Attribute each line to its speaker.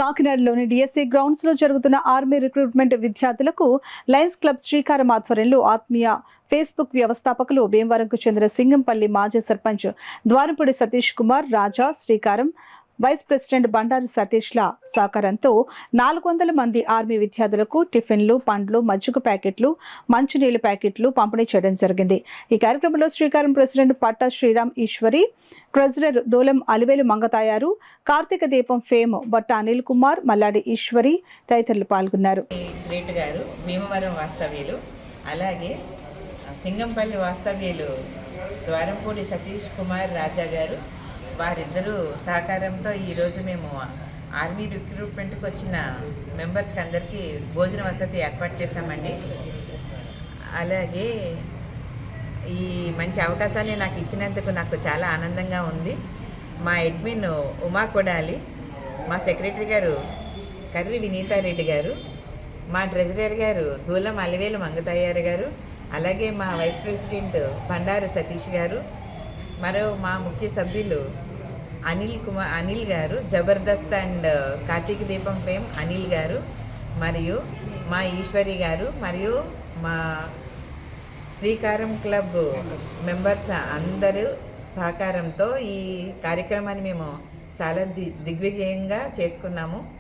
Speaker 1: కాకినాడలోని DSC grounds లో జరుగుతున్న army recruitment విద్యార్థులకు లయన్స్ క్లబ్ శ్రీకారం ఆధ్వర్యంలో ఆత్మీయ ఫేస్బుక్ వ్యవస్థాపకులు భీమవరంకు చెందిన సింగంపల్లి మాజీ సర్పంచ్ ద్వారంపూడి సతీష్ కుమార్ రాజా శ్రీకారం వైస్ ప్రెసిడెంట్ బండారు సతీష్ల సహకారంతో 400 మంది ఆర్మీ విద్యార్థులకు టిఫిన్లు, పండ్లు, మజ్జిగ ప్యాకెట్లు, మంచినీళ్ల ప్యాకెట్లు పంపిణీ చేయడం జరిగింది. ఈ కార్యక్రమంలో శ్రీకారం ప్రెసిడెంట్ పట్టా శ్రీరామ్ ఈశ్వరి, ట్రెజరర్ దూలం అలివేలు మంగతాయారు, కార్తీక దీపం ఫేమ్ బట్ట అనిల్ కుమార్, మల్లాడి ఈశ్వరి తదితరులు పాల్గొన్నారు.
Speaker 2: భీమవరం వాస్తవ్యులు, అలాగే సింగంపల్లి వాస్తవ్యులు ద్వారంపూడి సతీష్ కుమార్ రాజా గారు, వారిద్దరూ సహకారంతో ఈరోజు మేము ఆర్మీ రిక్రూట్మెంట్కి వచ్చిన మెంబర్స్కి అందరికీ భోజన వసతి ఏర్పాటు చేశామండి. అలాగే ఈ మంచి అవకాశాన్ని నాకు ఇచ్చినందుకు నాకు చాలా ఆనందంగా ఉంది. మా అడ్మిన్ ఉమా కొడాలి, మా సెక్రటరీ గారు కర్రి వినీతారెడ్డి గారు, మా ట్రెజరర్ గారు దూలం అలివేలు మంగతయ్యారు గారు, అలాగే మా వైస్ ప్రెసిడెంట్ బండారు సతీష్ గారు, మరో మా ముఖ్య సభ్యులు అనిల్ గారు, జబర్దస్త్ అండ్ కార్తీక దీపం ఫేమ్ అనిల్ గారు, మరియు మా ఈశ్వరి గారు, మరియు మా శ్రీకారం క్లబ్ మెంబర్స్ అందరూ సహకారంతో ఈ కార్యక్రమాన్ని మేము చాలా దిగ్విజయంగా చేసుకున్నాము.